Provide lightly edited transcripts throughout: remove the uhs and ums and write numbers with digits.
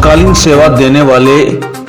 आपातकालीन सेवा देने वाले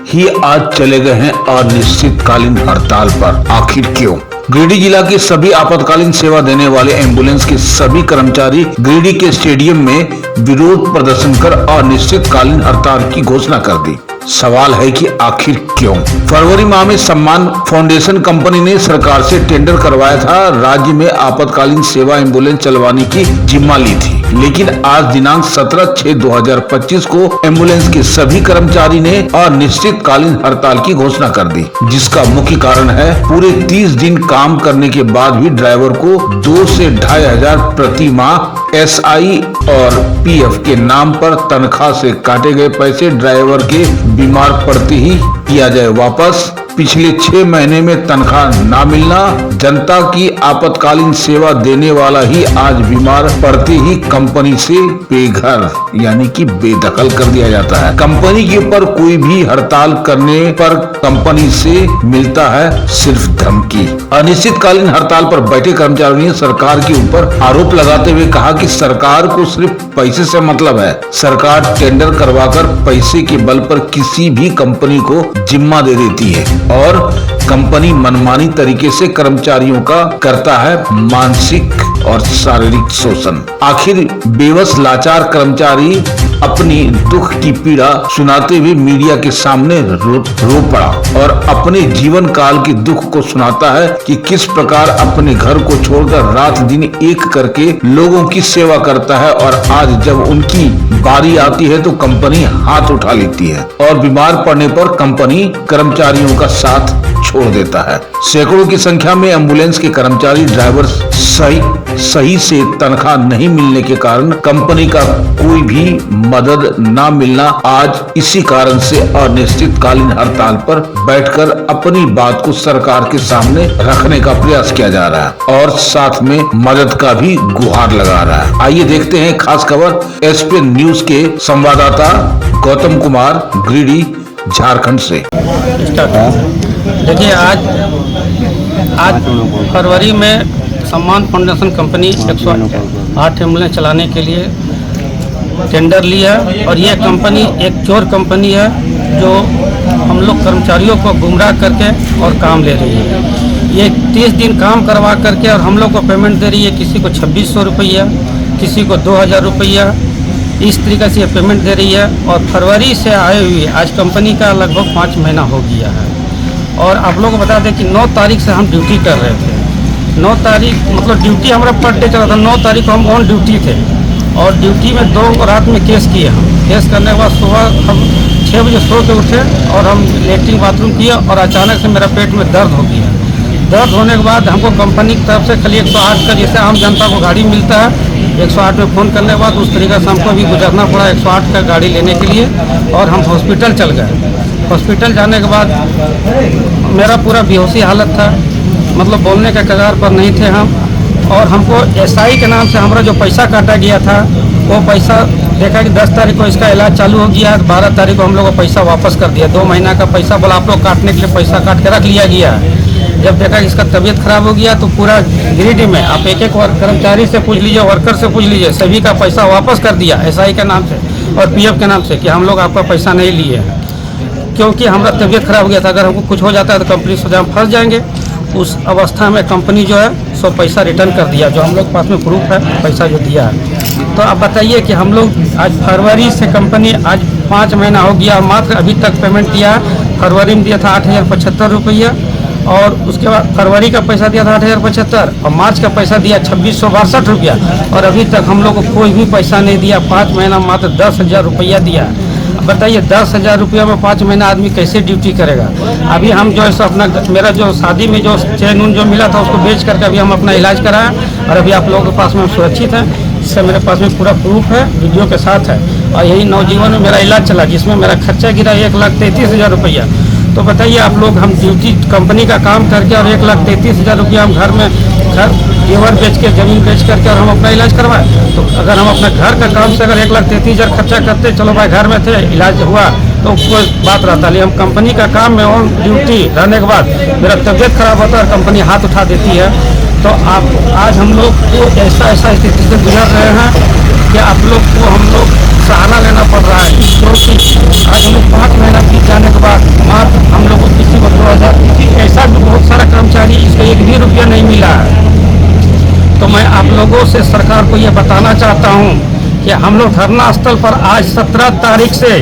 ही आज चले गए हैं अनिश्चितकालीन हड़ताल पर। आखिर क्यों? गिरिडीह जिला के सभी आपातकालीन सेवा देने वाले एम्बुलेंस के सभी कर्मचारी गिरिडीह के स्टेडियम में विरोध प्रदर्शन कर अनिश्चितकालीन हड़ताल की घोषणा कर दी। सवाल है कि आखिर क्यों? फरवरी माह में सम्मान फाउंडेशन कंपनी ने सरकार से टेंडर करवाया था, राज्य में आपातकालीन सेवा एम्बुलेंस चलवाने की जिम्मा ली थी, लेकिन आज दिनांक 17/6/2025 को एम्बुलेंस के सभी कर्मचारी ने अनिश्चितकालीन हड़ताल की घोषणा कर दी, जिसका मुख्य कारण है पूरे 30 दिन काम करने के बाद भी ड्राइवर को 2 से 2,500 हजार प्रति माह SI और PF के नाम पर तनख्वाह से काटे गए पैसे ड्राइवर के बीमार पड़ते ही किया जाए वापस। पिछले 6 महीने में तनख्वाह ना मिलना, जनता की आपातकालीन सेवा देने वाला ही आज बीमार पड़ते ही कंपनी से बेघर यानी कि बेदखल कर दिया जाता है। कंपनी के ऊपर कोई भी हड़ताल करने पर कंपनी से मिलता है सिर्फ धमकी। अनिश्चितकालीन हड़ताल पर बैठे कर्मचारियों ने सरकार के ऊपर आरोप लगाते हुए कहा कि सरकार को सिर्फ पैसे से मतलब है। सरकार टेंडर करवाकर पैसे के बल पर किसी भी कंपनी को जिम्मा दे देती है और कंपनी मनमानी तरीके से कर्मचारियों का करता है मानसिक और शारीरिक शोषण। आखिर बेबस लाचार कर्मचारी अपनी दुख की पीड़ा सुनाते हुए मीडिया के सामने रो पड़ा और अपने जीवन काल के दुख को सुनाता है कि किस प्रकार अपने घर को छोड़कर रात दिन एक करके लोगों की सेवा करता है, और आज जब उनकी बारी आती है तो कंपनी हाथ उठा लेती है और बीमार पड़ने पर कंपनी कर्मचारियों का साथ छोड़ देता है। सैकड़ों की संख्या में एम्बुलेंस के कर्मचारी ड्राइवर सही से तनख्वाह नहीं मिलने के कारण कंपनी का कोई भी मदद ना मिलना, आज इसी कारण से अनिश्चितकालीन हड़ताल पर बैठकर अपनी बात को सरकार के सामने रखने का प्रयास किया जा रहा है और साथ में मदद का भी गुहार लगा रहा है। आइए देखते हैं खास खबर SPN न्यूज के संवाददाता गौतम कुमार गिरिडीह झारखंड से। देखिए, आज फरवरी में सम्मान फाउंडेशन कंपनी 108 एम्बुलेंस चलाने के लिए टेंडर लिया और यह कंपनी एक चोर कंपनी है जो हम लोग कर्मचारियों को गुमराह करके और काम ले रही है। ये 30 दिन काम करवा करके और हम लोग को पेमेंट दे रही है, किसी को 2600 रुपया, किसी को 2000 रुपया, इस तरीके से ये पेमेंट दे रही है। और फरवरी से आए हुए आज कंपनी का लगभग 5 महीना हो गया है। और आप लोग को बता दें कि 9 तारीख से हम ड्यूटी कर रहे थे। 9 तारीख मतलब ड्यूटी हमारा पर डे चला था। 9 तारीख को हम ऑन ड्यूटी थे और ड्यूटी में 2 रात में केस किए हम। केस करने के बाद सुबह हम 6 बजे सो के उठे और हम लेटरिन बाथरूम किया और अचानक से मेरा पेट में दर्द हो गया। दर्द होने के बाद हमको कंपनी की तरफ से खाली 108 का, जैसे आम जनता को गाड़ी मिलता है, 108 में फ़ोन करने के बाद उस तरीके से हमको भी गुजरना पड़ा 108 का गाड़ी लेने के लिए। और हम हॉस्पिटल चल गए। हॉस्पिटल जाने के बाद मेरा पूरा बेहोशी हालत था, मतलब बोलने के कगार पर नहीं थे हम। और हमको SI के नाम से हमारा जो पैसा काटा गया था वो पैसा देखा कि 10 तारीख को इसका इलाज चालू हो गया है, 12 तारीख को हम लोग को पैसा वापस कर दिया। 2 महीना का पैसा बोला आप लोग काटने के लिए पैसा काट के रख लिया गया है। जब देखा कि इसका तबीयत खराब हो गया तो पूरा गिरिडीह में आप एक कर्मचारी से पूछ लीजिए, वर्कर से पूछ लीजिए, सभी का पैसा वापस कर दिया SI के नाम से और PF के नाम से कि हम लोग आपका पैसा नहीं लिए हैं, क्योंकि हमारा तबीयत खराब हो गया था। अगर हमको कुछ हो जाता है तो कंपनी से हम फंस जाएंगे। उस अवस्था में कंपनी जो है सो पैसा रिटर्न कर दिया, जो हम लोग के पास में प्रूफ है पैसा जो दिया है। तो अब बताइए कि हम लोग आज फरवरी से कंपनी आज 5 महीना हो गया, मात्र अभी तक पेमेंट दिया है। फरवरी में दिया था 8,075 रुपया और उसके बाद फरवरी का पैसा दिया था 8,075 और मार्च का पैसा दिया 2,662 रुपया और अभी तक हम लोग को कोई भी पैसा नहीं दिया। 5 महीना मात्र 10,000 रुपया दिया। बताइए 10,000 रुपया में 5 महीना आदमी कैसे ड्यूटी करेगा? अभी हम जो है सो अपना मेरा जो शादी में जो चैन उन जो मिला था उसको बेच करके अभी हम अपना इलाज कराएं और अभी आप लोगों के पास में सुरक्षित हैं। इससे मेरे पास में पूरा प्रूफ है, वीडियो के साथ है। और यही नवजीवन में मेरा इलाज चला जिसमें मेरा खर्चा गिरा 1,33,000 रुपया। तो बताइए आप लोग, हम ड्यूटी कंपनी का काम करके और 1,33,000 रुपया हम घर जेवर बेच के, जमीन बेच करके और हम अपना इलाज करवाएं। तो अगर हम अपने घर का काम से अगर 1,33,000 खर्चा करते, चलो भाई घर में थे इलाज हुआ तो कोई बात रहता, लेकिन हम कंपनी का काम में ऑन ड्यूटी रहने के बाद मेरा तबीयत खराब होता है और कंपनी हाथ उठा देती है। तो आप आज हम लोग को ऐसा स्थिति से गुजर रहे हैं कि आप लोग को हम लोग सहारा लेना पड़ रहा है, क्योंकि आज हम लोग 5 महीना बीत जाने के बाद मात्र हम लोग को किसी को 2000, ऐसा भी बहुत सारा कर्मचारी इसको 1 भी रुपया नहीं मिला है। तो मैं आप लोगों से सरकार को ये बताना चाहता हूँ कि हम लोग धरना स्थल पर आज 17 तारीख से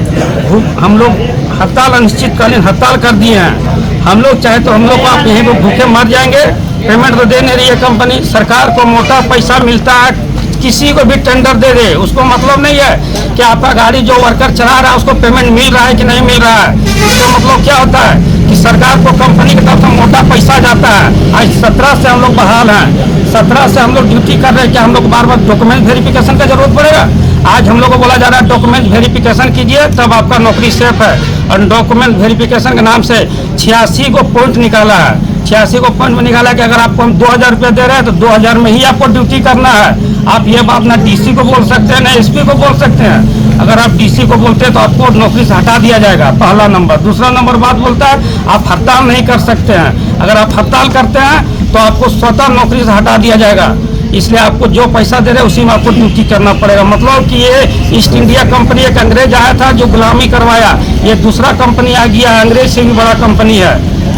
हम लोग हड़ताल, अनिश्चितकालीन हड़ताल कर दिए हैं। हम लोग चाहे तो हम लोग आप यहीं पर भूखे मर जाएंगे, पेमेंट तो दे नहीं रही है कंपनी। सरकार को मोटा पैसा मिलता है, किसी को भी टेंडर दे दे, उसको मतलब नहीं है कि आपका गाड़ी जो वर्कर चला रहा है उसको पेमेंट मिल रहा है कि नहीं मिल रहा है। इसका मतलब क्या होता है कि सरकार को कंपनी की तरफ से मोटा पैसा जाता है। आज 17 से हम लोग बहाल हैं, 17 से हम लोग ड्यूटी कर रहे हैं। क्या हम लोग बार बार डॉक्यूमेंट वेरिफिकेशन का जरूरत पड़ेगा? आज हम लोग को बोला जा रहा है डॉक्यूमेंट वेरिफिकेशन कीजिए तब आपका नौकरी सेफ है। और डॉक्यूमेंट वेरिफिकेशन के नाम से 86 को पॉइंट निकाला है, 86 को पॉइंट में निकाला कि अगर आपको हम 2000 रुपये दे रहे हैं तो 2000 में ही आपको ड्यूटी करना है। आप ये बात ना डीसी को बोल सकते हैं ना एसपी को बोल सकते हैं। अगर आप डीसी को बोलते हैं तो आपको नौकरी से हटा दिया जाएगा, पहला नंबर। दूसरा नंबर बात बोलता है आप हड़ताल नहीं कर सकते हैं। अगर आप हड़ताल करते हैं तो आपको स्वतः नौकरी से हटा दिया जाएगा। इसलिए आपको जो पैसा दे रहे हैं उसी में आपको ड्यूटी करना पड़ेगा। मतलब कि ये ईस्ट इंडिया कंपनी एक अंग्रेज आया था जो गुलामी करवाया, ये दूसरा कंपनी आ गया है, अंग्रेज से भी बड़ा कंपनी है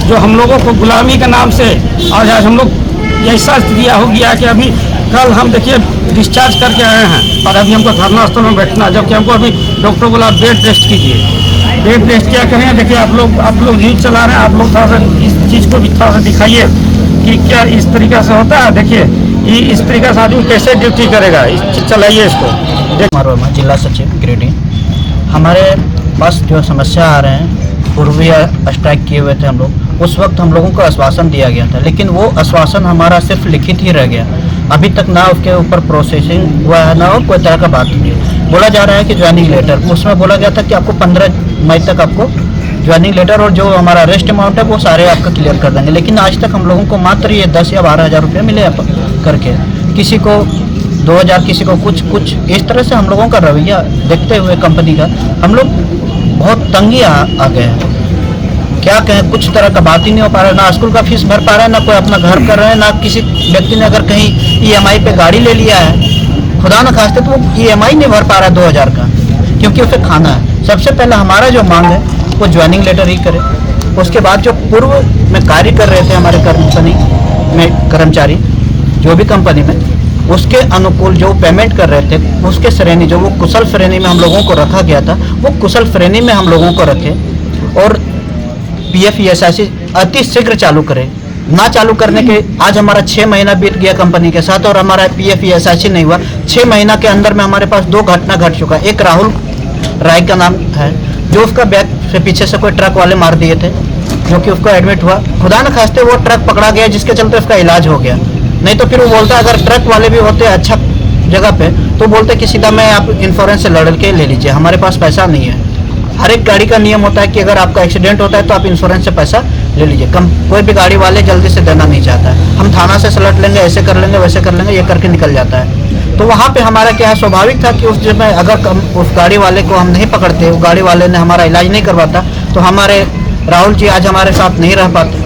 जो हम लोगों को गुलामी के नाम से आज हम लोग ऐसा दिया हो गया कि अभी कल हम देखिए डिस्चार्ज करके आए हैं और अभी हमको धरना स्थल में बैठना, जबकि हमको अभी डॉक्टर बोला बेड रेस्ट कीजिए। बेड रेस्ट क्या करें? देखिए आप लोग न्यूज चला रहे हैं, आप लोग थोड़ा सा इस चीज़ को भी थोड़ा सा दिखाइए कि क्या इस तरीके से होता है। देखिए इस तरीके से आदमी कैसे ड्यूटी करेगा, चलाइए इसको। जिला सचिव गिरिडीह, हमारे पास जो समस्या आ रहे हैं, पूर्वी स्ट्राइक किए हुए थे हम लोग, उस वक्त हम लोगों को आश्वासन दिया गया था, लेकिन वो आश्वासन हमारा सिर्फ लिखित ही रह गया। अभी तक ना उसके ऊपर प्रोसेसिंग हुआ है, ना और कोई तरह का बात नहीं है। बोला जा रहा है कि ज्वाइनिंग लेटर, उसमें बोला गया था कि आपको 15 मई तक आपको ज्वाइनिंग लेटर और जो हमारा रेस्ट अमाउंट है वो सारे आपका क्लियर कर देंगे। लेकिन आज तक हम लोगों को मात्र ये 10 या 12 हज़ार रुपये मिले करके, किसी को 2000, किसी को कुछ इस तरह से हम लोगों का रवैया देखते हुए कंपनी का हम लोग बहुत तंगी आ गए हैं। क्या कहें, कुछ तरह का बात ही नहीं हो पा रहा है। ना स्कूल का फीस भर पा रहा है, ना कोई अपना घर कर रहे हैं, ना किसी व्यक्ति ने अगर कहीं EMI पे गाड़ी ले लिया है, खुदा न खास्ते तो वो EMI नहीं भर पा रहा है 2000 का, क्योंकि उसे खाना है। सबसे पहले हमारा जो मांग है वो ज्वाइनिंग लेटर ही करे। उसके बाद जो पूर्व में कार्य कर रहे थे हमारे कंपनी में कर्मचारी, जो भी कंपनी में, उसके अनुकूल जो पेमेंट कर रहे थे, उसके श्रेणी जो वो कुशल श्रेणी में हम लोगों को रखा गया था, वो कुशल श्रेणी में हम लोगों को रखे और PF ESIC अति शीघ्र चालू करें। ना चालू करने के आज हमारा 6 महीना बीत गया कंपनी के साथ और हमारा PF ESIC नहीं हुआ। 6 महीना के अंदर में हमारे पास 2 घटना घट चुका है। एक राहुल राय का नाम है, जो उसका बैग से पीछे से कोई ट्रक वाले मार दिए थे, जो कि उसको एडमिट हुआ। खुदा न खास्ते वो ट्रक पकड़ा गया, जिसके चलते उसका इलाज हो गया। नहीं तो फिर वो बोलता अगर ट्रक वाले भी होते अच्छा जगह पे तो बोलते कि सीधा मैं आप इंश्योरेंस से लड़ के ले लीजिए, हमारे पास पैसा नहीं है। हर एक गाड़ी का नियम होता है कि अगर आपका एक्सीडेंट होता है तो आप इंश्योरेंस से पैसा ले लीजिए। कोई भी गाड़ी वाले जल्दी से देना नहीं चाहता है। हम थाना से सलट लेंगे, ऐसे कर लेंगे, वैसे कर लेंगे, ये करके निकल जाता है। तो वहाँ पे हमारा क्या है, स्वाभाविक था कि उस समय अगर उस गाड़ी वाले को हम नहीं पकड़ते, उस गाड़ी वाले ने हमारा इलाज नहीं करवाता, तो हमारे राहुल जी आज हमारे साथ नहीं रह पाते,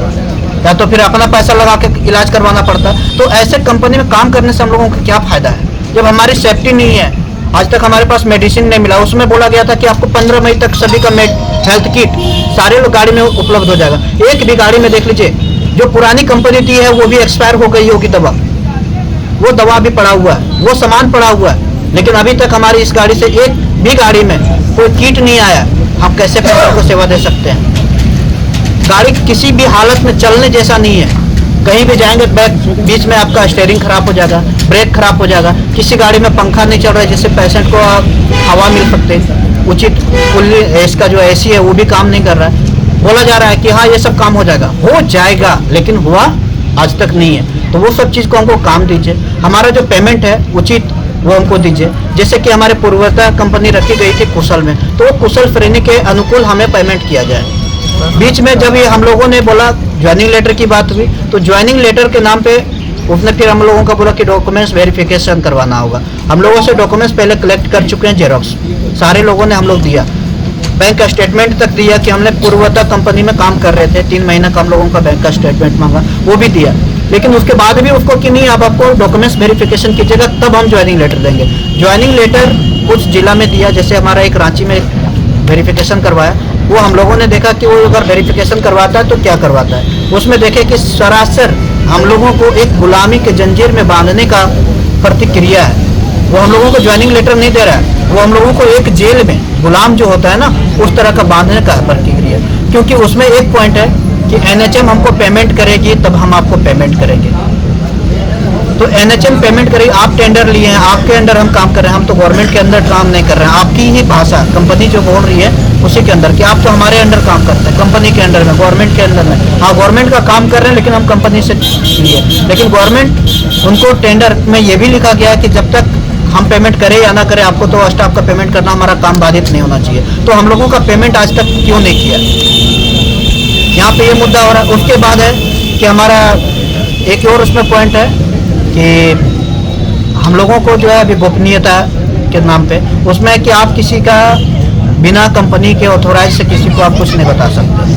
या तो फिर अपना पैसा लगा के इलाज करवाना पड़ता। तो ऐसे कंपनी में काम करने से हम लोगों को क्या फायदा है जब हमारी सेफ्टी नहीं है। आज तक हमारे पास मेडिसिन नहीं मिला, उसमें बोला गया था कि आपको 15 मई तक सभी का हेल्थ किट सारे लोग गाड़ी में उपलब्ध हो जाएगा। एक भी गाड़ी में देख लीजिए, जो पुरानी कंपनी थी है वो भी एक्सपायर हो गई होगी दवा, वो दवा भी पड़ा हुआ है, वो सामान पड़ा हुआ है, लेकिन अभी तक हमारी इस गाड़ी से एक भी गाड़ी में कोई किट नहीं आया। हम कैसे पेशेंट को सेवा दे सकते हैं? गाड़ी किसी भी हालत में चलने जैसा नहीं है। कहीं भी जाएंगे बीच में आपका स्टीयरिंग खराब हो जाएगा, ब्रेक खराब हो जाएगा। किसी गाड़ी में पंखा नहीं चल रहा है जिससे पेशेंट को हवा मिल सकते, उचित फुल्ली इसका जो AC है वो भी काम नहीं कर रहा है। बोला जा रहा है कि हाँ ये सब काम हो जाएगा, लेकिन हुआ आज तक नहीं है। तो वो सब चीज़ को हमको काम दीजिए। हमारा जो पेमेंट है उचित वो हमको दीजिए। जैसे कि हमारे पूर्वता कंपनी रखी गई थी कुशल में, तो वो कुशल श्रेणी के अनुकूल हमें पेमेंट किया जाए। बीच में जब ये हम लोगों ने बोला ज्वाइनिंग लेटर की बात हुई, तो ज्वाइनिंग लेटर के नाम पे उसने फिर हम लोगों का बोला कि डॉक्यूमेंट्स वेरिफिकेशन करवाना होगा। हम लोगों से डॉक्यूमेंट्स पहले कलेक्ट कर चुके हैं, जेरॉक्स सारे लोगों ने हम लोग दिया, बैंक का स्टेटमेंट तक दिया कि हमने पूर्वता कंपनी में काम कर रहे थे। 3 महीना का हम लोगों का बैंक का स्टेटमेंट मांगा, वो भी दिया। लेकिन उसके बाद भी उसको कि नहीं आप आपको डॉक्यूमेंट्स वेरिफिकेशन कीजिएगा तब हम ज्वाइनिंग लेटर देंगे। ज्वाइनिंग लेटर कुछ जिला में दिया, जैसे हमारा एक रांची में वेरिफिकेशन करवाया, वो हम लोगों ने देखा कि वो अगर वेरिफिकेशन करवाता है तो क्या करवाता है, उसमें देखे कि सरासर हम लोगों को एक गुलामी के जंजीर में बांधने का प्रतिक्रिया है। वो हम लोगों को ज्वाइनिंग लेटर नहीं दे रहा है, वो हम लोगों को एक जेल में गुलाम जो होता है ना, उस तरह का बांधने का प्रतिक्रिया। क्योंकि उसमें एक पॉइंट है कि एनएचएम हमको पेमेंट करेगी तब हम आपको पेमेंट करेंगे। तो एनएचएम पेमेंट करेगी, आप टेंडर लिए हैं, आपके अंडर हम काम कर रहे हैं, हम तो गवर्नमेंट के अंदर काम नहीं कर रहे हैं। आपकी ही भाषा कंपनी जो बोल रही है उसी के अंदर कि आप तो हमारे अंडर काम करते हैं, कंपनी के अंडर में, गवर्नमेंट के अंदर में। हाँ, गवर्नमेंट का काम कर रहे हैं, लेकिन हम कंपनी से लिए। लेकिन गवर्नमेंट उनको टेंडर में ये भी लिखा गया है कि जब तक हम पेमेंट करें या ना करें, आपको तो स्टाफ का पेमेंट करना, हमारा काम बाधित नहीं होना चाहिए। तो हम लोगों का पेमेंट आज तक क्यों नहीं किया, यहाँ पे ये मुद्दा हो रहा है। उसके बाद है कि हमारा एक और उसमें पॉइंट है कि हम लोगों को जो है अभी गोपनीयता के नाम पे, उसमें है कि आप किसी का बिना कंपनी के ऑथोराइज से किसी को आप कुछ नहीं बता सकते।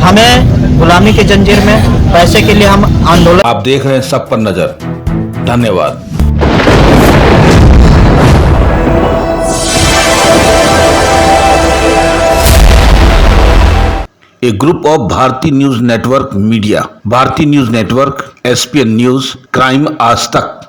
हमें गुलामी के जंजीर में पैसे के लिए हम आंदोलन। आप देख रहे हैं सब पर नजर। धन्यवाद। ए ग्रुप ऑफ भारतीय न्यूज नेटवर्क मीडिया, भारतीय news network, ESPN news, crime आज तक।